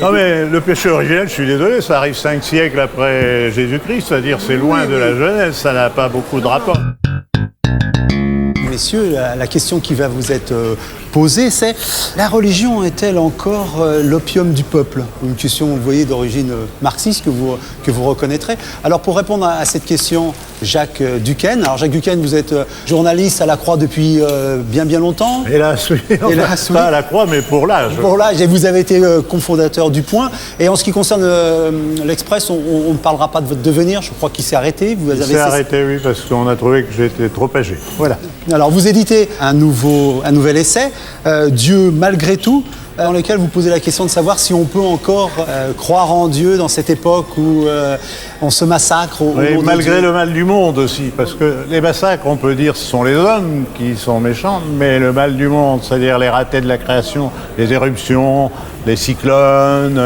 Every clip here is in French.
Non mais le péché originel, je suis désolé, ça arrive 5 siècles après Jésus-Christ, c'est-à-dire c'est loin de la Genèse, ça n'a pas beaucoup de rapport. Messieurs, la question qui va vous être posée, c'est la religion est-elle encore l'opium du peuple? Une question, vous voyez, d'origine marxiste que vous reconnaîtrez. Alors pour répondre à cette question, Jacques Duquesne. Alors Jacques Duquesne, vous êtes journaliste à la Croix depuis bien longtemps. Hélas, oui. Hélas, oui. Pas à la Croix, mais pour l'âge. Pour l'âge, et vous avez été cofondateur du Point. Et en ce qui concerne l'Express, on ne parlera pas de votre devenir, je crois qu'il s'est arrêté. Il s'est arrêté, oui, parce qu'on a trouvé que j'étais trop âgé. Voilà. Alors vous éditez un nouvel essai, Dieu malgré tout, dans lequel vous posez la question de savoir si on peut encore croire en Dieu dans cette époque où on se massacre au nom de malgré Dieu. le mal du monde aussi, parce que les massacres, on peut dire, ce sont les hommes qui sont méchants, mais le mal du monde, c'est-à-dire les ratés de la création, les éruptions, les cyclones,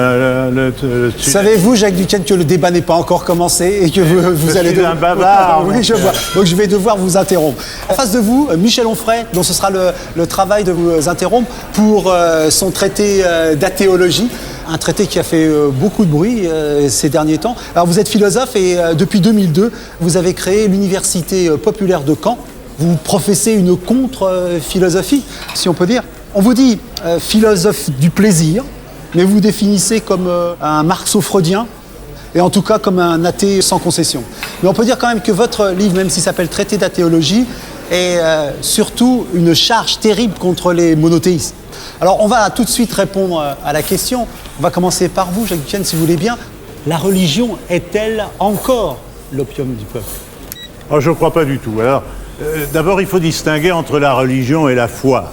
Savez-vous, Jacques Duquesne, que le débat n'est pas encore commencé et que vous allez... Je suis un bavard. Oui, je vois. Donc je vais devoir vous interrompre. En face de vous, Michel Onfray, dont ce sera le travail de vous interrompre pour son traité d'athéologie. Un traité qui a fait beaucoup de bruit ces derniers temps. Alors vous êtes philosophe et depuis 2002, vous avez créé l'Université populaire de Caen. Vous professez une contre-philosophie, si on peut dire. On vous dit philosophe du plaisir, mais vous vous définissez comme un marxo-freudien, et en tout cas comme un athée sans concession. Mais on peut dire quand même que votre livre, même s'il s'appelle Traité d'athéologie, est surtout une charge terrible contre les monothéistes. Alors on va tout de suite répondre à la question. On va commencer par vous, Jacques Duquesne, si vous voulez bien. La religion est-elle encore l'opium du peuple? Oh, je ne crois pas du tout. Alors, d'abord, il faut distinguer entre la religion et la foi.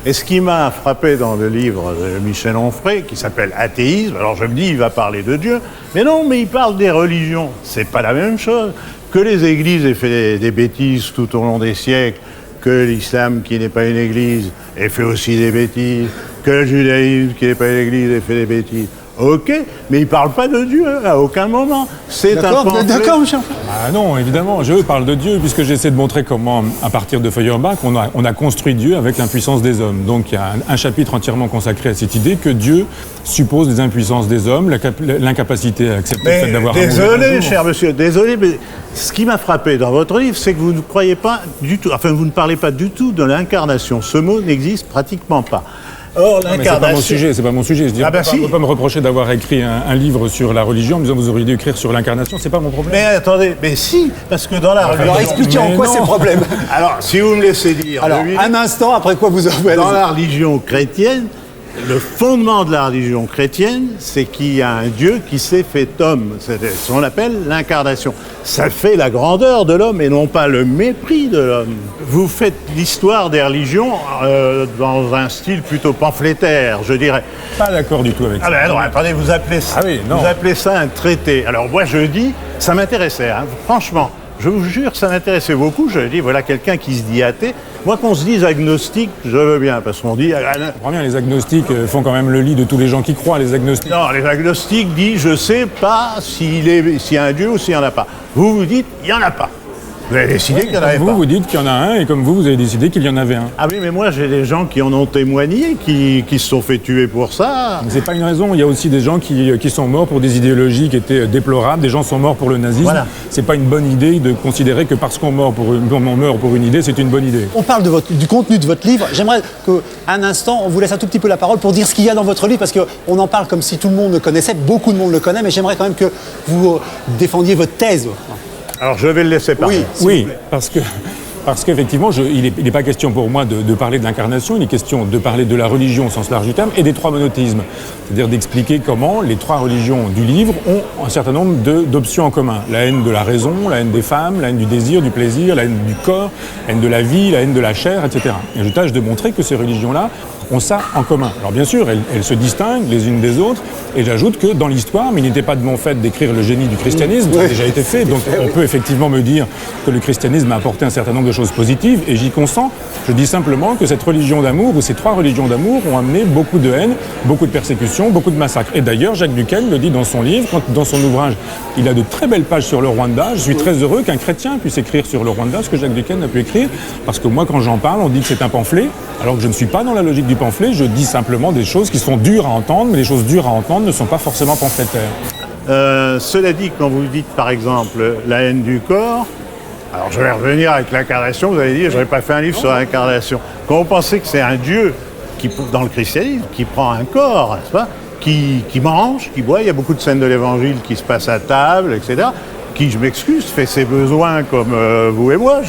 Et ce qui m'a frappé dans le livre de Michel Onfray, qui s'appelle Athéisme, alors je me dis, il va parler de Dieu, mais non, mais il parle des religions. C'est pas la même chose. Que les églises aient fait des bêtises tout au long des siècles, que l'islam, qui n'est pas une église, ait fait aussi des bêtises, que le judaïsme, qui n'est pas une église, ait fait des bêtises. Ok, mais il ne parle pas de Dieu à aucun moment. C'est un pamphlet. D'accord, Michel. Ah non, évidemment, je parle de Dieu puisque j'essaie de montrer comment, à partir de Feuerbach, on a construit Dieu avec l'impuissance des hommes. Donc il y a un chapitre entièrement consacré à cette idée que Dieu suppose des impuissances des hommes, l'incapacité à accepter le fait d'avoir un mauvais Désolé, jour. cher monsieur, désolé, mais ce qui m'a frappé dans votre livre, c'est que vous ne croyez pas du tout, enfin vous ne parlez pas du tout de l'incarnation. Ce mot n'existe pratiquement pas. Or, Mais c'est pas mon sujet. Je veux dire, on ne peut pas me reprocher d'avoir écrit un livre sur la religion en me disant vous auriez dû écrire sur l'incarnation, c'est pas mon problème. Mais attendez, mais si, parce que dans la religion... Alors expliquez en quoi c'est le problème. Alors, si vous me laissez dire... Alors, un instant, après quoi vous avez... Dans la religion chrétienne, le fondement de la religion chrétienne, c'est qu'il y a un Dieu qui s'est fait homme. C'est ce qu'on appelle l'incarnation. Ça fait la grandeur de l'homme et non pas le mépris de l'homme. Vous faites l'histoire des religions dans un style plutôt pamphlétaire, je dirais. Pas d'accord du tout avec ça. Ah ben non, attendez, vous appelez ça un traité. Alors moi je dis, ça m'intéressait, hein, franchement. Je vous jure, ça m'intéressait beaucoup. Je dis, voilà quelqu'un qui se dit athée. Moi, qu'on se dise agnostique, je veux bien, parce qu'on dit... Bien, les agnostiques font quand même le lit de tous les gens qui croient, les agnostiques. Non, les agnostiques disent, je ne sais pas s'il y a un Dieu ou s'il n'y en a pas. Vous dites, il n'y en a pas. Vous avez décidé qu'il n'y en avait pas. Vous dites qu'il y en a un, et comme vous avez décidé qu'il y en avait un. Ah oui, mais moi, j'ai des gens qui en ont témoigné, qui se sont fait tuer pour ça. Mais c'est pas une raison. Il y a aussi des gens qui sont morts pour des idéologies qui étaient déplorables. Des gens sont morts pour le nazisme. Voilà. C'est pas une bonne idée de considérer que parce qu'on meurt pour une idée, c'est une bonne idée. On parle du contenu de votre livre. J'aimerais qu'un instant, on vous laisse un tout petit peu la parole pour dire ce qu'il y a dans votre livre, parce qu'on en parle comme si tout le monde le connaissait. Beaucoup de monde le connaît, mais j'aimerais quand même que vous défendiez votre thèse. Alors, je vais le laisser parler. Oui, parce qu'effectivement, il n'est pas question pour moi de parler de l'incarnation, il est question de parler de la religion au sens large du terme et des trois monothéismes. C'est-à-dire d'expliquer comment les trois religions du livre ont un certain nombre d'options en commun. La haine de la raison, la haine des femmes, la haine du désir, du plaisir, la haine du corps, la haine de la vie, la haine de la chair, etc. Et je tâche de montrer que ces religions-là ont ça en commun. Alors bien sûr, elles se distinguent les unes des autres, et j'ajoute que dans l'histoire, mais il n'était pas de mon fait d'écrire le génie du christianisme, ça a déjà été fait, donc on peut effectivement me dire que le christianisme a apporté un certain nombre de choses positives, et j'y consens. Je dis simplement que cette religion d'amour, ou ces trois religions d'amour, ont amené beaucoup de haine, beaucoup de persécutions, beaucoup de massacres. Et d'ailleurs, Jacques Duquesne le dit dans son livre, dans son ouvrage, il a de très belles pages sur le Rwanda. Je suis très heureux qu'un chrétien puisse écrire sur le Rwanda ce que Jacques Duquesne a pu écrire, parce que moi, quand j'en parle, on dit que c'est un pamphlet, alors que je ne suis pas dans la logique du du pamphlet, je dis simplement des choses qui sont dures à entendre, mais les choses dures à entendre ne sont pas forcément pamphlétaires. Cela dit, quand vous dites par exemple la haine du corps, alors je vais revenir avec l'incarnation, vous avez dit, je n'aurais pas fait un livre sur l'incarnation. Quand vous pensez que c'est un Dieu, dans le christianisme, qui prend un corps, n'est-ce pas, qui mange, qui boit, il y a beaucoup de scènes de l'évangile qui se passent à table, etc., qui, je m'excuse, fait ses besoins comme vous et moi.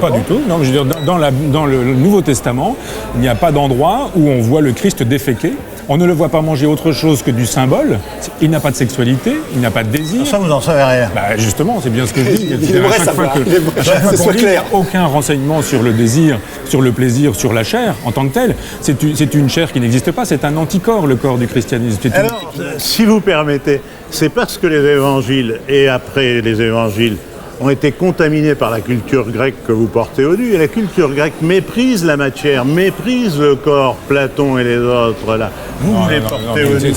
Pas du tout. Non, je veux dire, dans le Nouveau Testament, il n'y a pas d'endroit où on voit le Christ déféquer. On ne le voit pas manger autre chose que du symbole. Il n'a pas de sexualité, il n'a pas de désir. Ça, vous n'en savez rien. Bah justement, c'est bien ce que je dis. Il aimerait savoir. À chaque fois qu'on lit, il n'y a aucun renseignement sur le désir, sur le plaisir, sur la chair en tant que telle. C'est une chair qui n'existe pas, c'est un anticorps, le corps du christianisme. Alors, si vous permettez, c'est parce que les évangiles et après les évangiles ont été contaminés par la culture grecque que vous portez au nu. Et la culture grecque méprise la matière, méprise le corps, Platon et les autres, là. Vous les portez au nu.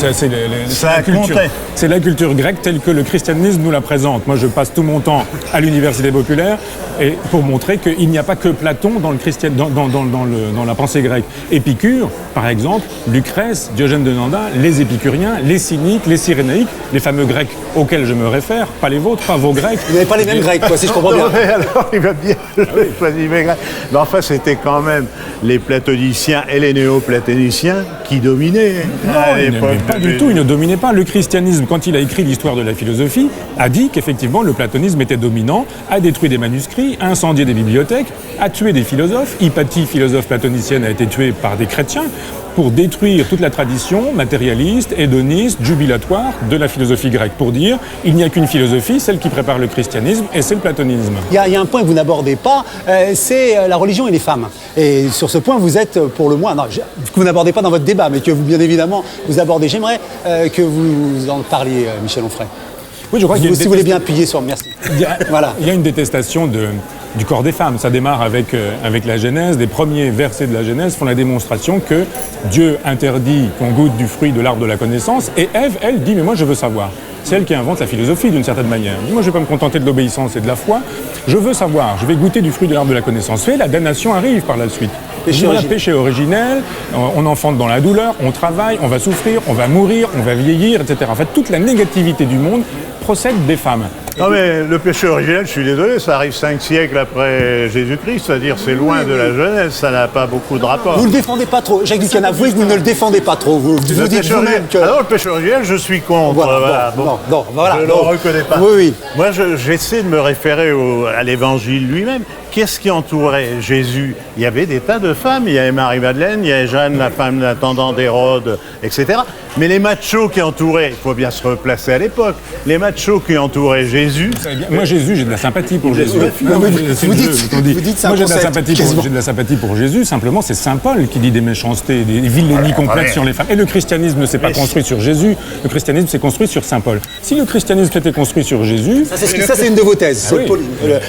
C'est la culture grecque telle que le christianisme nous la présente. Moi, je passe tout mon temps à l'université populaire et pour montrer qu'il n'y a pas que Platon dans la pensée grecque. Épicure, par exemple, Lucrèce, Diogène de Nanda, les épicuriens, les cyniques, les cyrénaïques, les fameux grecs auxquels je me réfère, pas les vôtres, pas vos grecs. Vous n'avez pas les mêmes grecs, quoi, si je comprends bien. Non, mais alors, il va bien choisir mes grecs. Mais enfin, c'était quand même les platoniciens et les néo-platoniciens qui dominaient. Non, pas du tout, ils ne dominaient pas. Le christianisme, quand il a écrit l'histoire de la philosophie, a dit qu'effectivement le platonisme était dominant, a détruit des manuscrits, a incendié des bibliothèques, a tué des philosophes. Hypatie, philosophe platonicienne, a été tuée par des chrétiens pour détruire toute la tradition matérialiste, hédoniste, jubilatoire de la philosophie grecque, pour dire il n'y a qu'une philosophie, celle qui prépare le christianisme, et c'est le platonisme. Il y a un point que vous n'abordez pas, c'est la religion et les femmes. Et sur ce point, vous êtes pour le moins, que vous n'abordez pas dans votre débat, mais que vous, bien évidemment, vous abordez. J'aimerais que vous en parliez, Michel Onfray. Oui, je crois qu'il y a si vous voulez bien appuyer sur merci. Voilà. Il y a une détestation du corps des femmes. Ça démarre avec la Genèse. Les premiers versets de la Genèse font la démonstration que Dieu interdit qu'on goûte du fruit de l'arbre de la connaissance. Et Ève, elle, dit « mais moi je veux savoir ». C'est elle qui invente la philosophie d'une certaine manière. Elle dit « moi je ne vais pas me contenter de l'obéissance et de la foi. Je veux savoir, je vais goûter du fruit de l'arbre de la connaissance ». Et la damnation arrive par la suite. Péché originel, on enfante dans la douleur, on travaille, on va souffrir, on va mourir, on va vieillir, etc. En fait, toute la négativité du monde procède des femmes. Non mais le péché originel, je suis désolé, ça arrive 5 siècles après Jésus-Christ, c'est-à-dire c'est loin de la Genèse, ça n'a pas beaucoup de rapport. Vous ne le défendez pas trop. Jacques Buchan, avouez que vous ne le défendez pas trop. Vous dites vous-même que... Alors le péché originel, je suis contre. Voilà. Je ne le reconnais pas. Oui. Moi, j'essaie de me référer à l'évangile lui-même. Qu'est-ce qui entourait Jésus? Il y avait des tas de femmes. Il y avait Marie-Madeleine, il y avait Jeanne, la femme d'intendant d'Hérode, etc. Mais les machos qui entouraient, il faut bien se replacer à l'époque, les machos qui entouraient Jésus... Moi, Jésus, j'ai de la sympathie pour Jésus. Vous dites moi, j'ai de la sympathie pour Jésus. Simplement, c'est saint Paul qui dit des méchancetés, des vilenies complètes sur les femmes. Et le christianisme ne s'est pas construit sur Jésus. Le christianisme s'est construit sur saint Paul. Si le christianisme s'était construit sur Jésus... Ça, c'est une de vos thèses.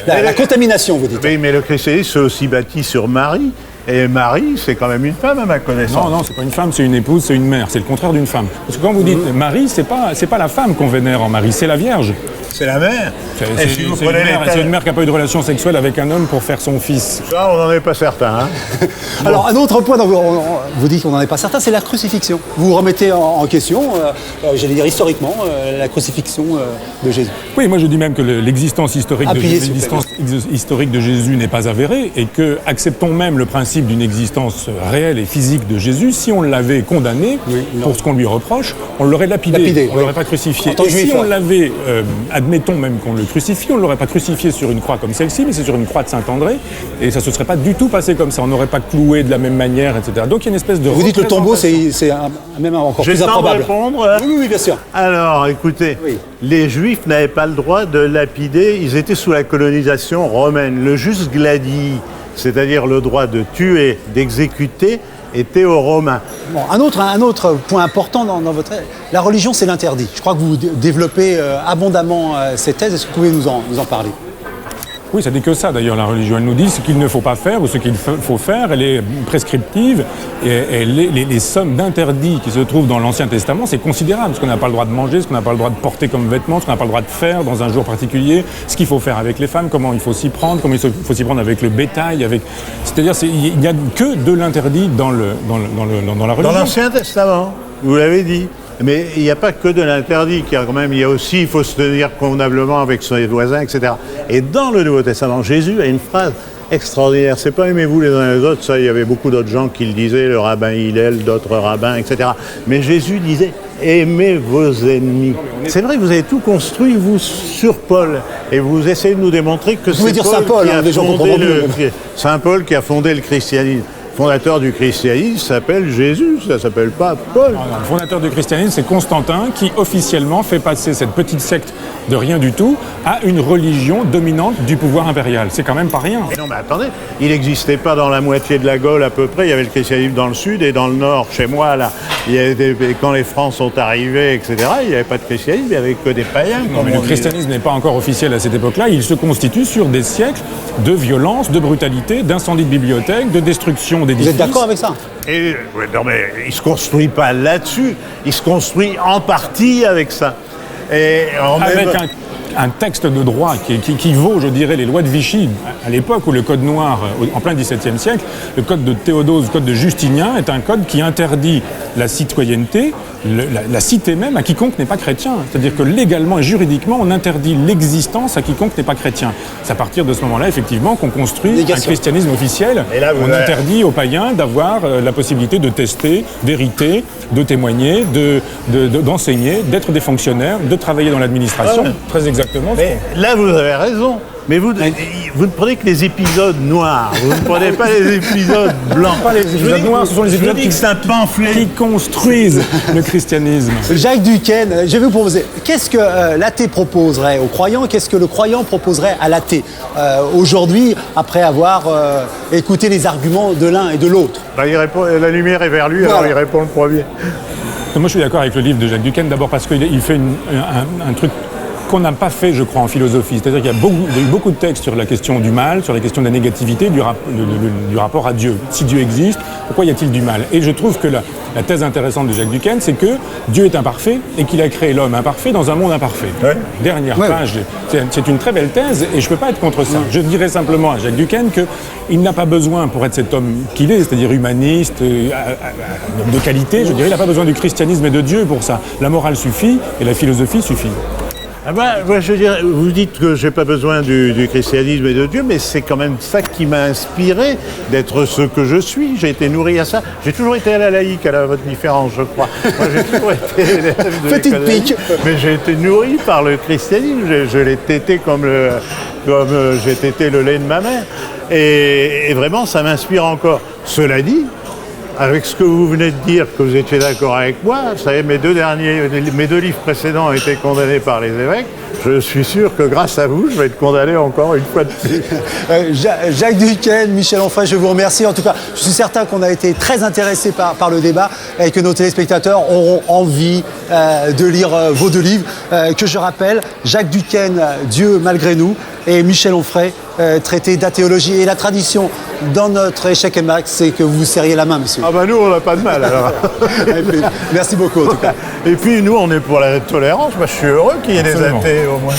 La contamination, vous dites. Oui, mais le christianisme s'est aussi bâti sur Marie. Et Marie, c'est quand même une femme à ma connaissance. Non, c'est pas une femme, c'est une épouse, c'est une mère. C'est le contraire d'une femme. Parce que quand vous dites Marie, c'est pas la femme qu'on vénère en Marie, c'est la Vierge. C'est la mère. C'est une mère qui n'a pas eu de relation sexuelle avec un homme pour faire son fils. Ça, on n'en est pas certain. Bon. Alors, un autre point dont vous dites qu'on n'en est pas certain, c'est la crucifixion. Vous remettez en question, j'allais dire historiquement, la crucifixion de Jésus. Oui, moi je dis même que l'existence historique de Jésus n'est pas avérée et que, acceptons même le principe d'une existence réelle et physique de Jésus, si on l'avait condamné pour ce qu'on lui reproche, on l'aurait lapidé, on ne l'aurait pas crucifié. Et si on l'avait, admettons même qu'on le crucifie, on ne l'aurait pas crucifié sur une croix comme celle-ci, mais c'est sur une croix de Saint-André, et ça ne se serait pas du tout passé comme ça, on n'aurait pas cloué de la même manière, etc. Donc il y a une espèce de... Vous dites le tombeau, c'est même encore plus improbable. Répondre. Oui, bien sûr. Alors, écoutez, les Juifs n'avaient pas le droit de lapider, ils étaient sous la colonisation romaine. Le jus gladii, c'est-à-dire le droit de tuer, d'exécuter, était aux Romains. Bon, un autre point important dans votre... La religion, c'est l'interdit. Je crois que vous développez abondamment ces thèses. Est-ce que vous pouvez nous en parler? Oui, ça dit que ça d'ailleurs, la religion. Elle nous dit ce qu'il ne faut pas faire ou ce qu'il faut faire. Elle est prescriptive et les sommes d'interdits qui se trouvent dans l'Ancien Testament, c'est considérable. Ce qu'on n'a pas le droit de manger, ce qu'on n'a pas le droit de porter comme vêtements, ce qu'on n'a pas le droit de faire dans un jour particulier, ce qu'il faut faire avec les femmes, comment il faut s'y prendre, comment il faut s'y prendre avec le bétail. C'est-à-dire il n'y a que de l'interdit dans la religion. Dans l'Ancien Testament, vous l'avez dit. Mais il n'y a pas que de l'interdit, il y a aussi, il faut se tenir convenablement avec ses voisins, etc. Et dans le Nouveau Testament, Jésus a une phrase extraordinaire. C'est pas aimez-vous les uns les autres, ça, il y avait beaucoup d'autres gens qui le disaient, le rabbin Hillel, d'autres rabbins, etc. Mais Jésus disait aimez vos ennemis. C'est vrai que vous avez tout construit, vous, sur Paul. Et vous essayez de nous démontrer que c'est Saint Paul qui a fondé le christianisme. Le fondateur du christianisme s'appelle Jésus, ça ne s'appelle pas Paul. Non, le fondateur du christianisme, c'est Constantin qui officiellement fait passer cette petite secte de rien du tout à une religion dominante du pouvoir impérial. C'est quand même pas rien. Mais non, mais attendez, il n'existait pas dans la moitié de la Gaule à peu près. Il y avait le christianisme dans le sud et dans le nord, chez moi, là. Quand les Francs sont arrivés, etc., il n'y avait pas de christianisme, il n'y avait que des païens. Non, mais le christianisme n'est pas encore officiel à cette époque-là. Il se constitue sur des siècles de violence, de brutalité, d'incendie de bibliothèques, de destruction d'édifices. Vous êtes d'accord avec ça? Non, mais il ne se construit pas là-dessus. Il se construit en partie avec ça. Et avec un texte de droit qui vaut, je dirais, les lois de Vichy, à l'époque où le Code noir, en plein XVIIe siècle, le Code de Théodose, le Code de Justinien, est un code qui interdit la citoyenneté, la cité même, à quiconque n'est pas chrétien. C'est-à-dire que légalement et juridiquement, on interdit l'existence à quiconque n'est pas chrétien. C'est à partir de ce moment-là, effectivement, qu'on construit un christianisme officiel. Et là, on interdit aux païens d'avoir la possibilité de tester, d'hériter, de témoigner, d'enseigner, d'être des fonctionnaires, de travailler dans l'administration. Très exactement. Mais là, vous avez raison. Mais vous ne prenez que les épisodes noirs. Vous ne prenez pas les épisodes blancs. Pas les épisodes noirs, ce sont les épisodes qui construisent le christianisme. Jacques Duquesne, je vais vous proposer, qu'est-ce que l'athée proposerait aux croyants? Qu'est-ce que le croyant proposerait à l'athée aujourd'hui, après avoir écouté les arguments de l'un et de l'autre? Il répond, la lumière est vers lui, voilà. Alors il répond le premier. Moi, je suis d'accord avec le livre de Jacques Duquesne, d'abord parce qu'il fait un truc qu'on n'a pas fait, je crois, en philosophie. C'est-à-dire qu'il y a eu beaucoup de textes sur la question du mal, sur la question de la négativité, du rapport à Dieu. Si Dieu existe, pourquoi y a-t-il du mal? Et je trouve que la thèse intéressante de Jacques Duquesne, c'est que Dieu est imparfait et qu'il a créé l'homme imparfait dans un monde imparfait. Ouais. Dernière page. C'est une très belle thèse et je ne peux pas être contre ça. Je dirais simplement à Jacques Duquesne qu'il n'a pas besoin, pour être cet homme qu'il est, c'est-à-dire humaniste, de qualité, je dirais, il n'a pas besoin du christianisme et de Dieu pour ça. La morale suffit et la philosophie suffit. Je veux dire, vous dites que j'ai pas besoin du christianisme et de Dieu, mais c'est quand même ça qui m'a inspiré d'être ce que je suis. J'ai été nourri à ça. J'ai toujours été à la laïque, à votre différence, je crois. Moi, j'ai toujours été élève de petite pique. Mais j'ai été nourri par le christianisme. Je l'ai tété comme j'ai tété le lait de ma mère. Et vraiment, ça m'inspire encore. Cela dit, avec ce que vous venez de dire, que vous étiez d'accord avec moi, vous savez, mes deux livres précédents ont été condamnés par les évêques. Je suis sûr que grâce à vous, je vais être condamné encore une fois de plus. Jacques Duquesne, Michel Onfray, je vous remercie. En tout cas, je suis certain qu'on a été très intéressés par le débat et que nos téléspectateurs auront envie de lire vos deux livres. Que je rappelle, Jacques Duquesne, Dieu malgré nous, et Michel Onfray, traité d'athéologie. Et la tradition dans notre échec et max, c'est que vous serriez la main, monsieur. Ah nous, on n'a pas de mal, alors. Merci beaucoup, en tout cas. Et puis, nous, on est pour la tolérance. Moi, je suis heureux qu'il y ait des athées, au moins.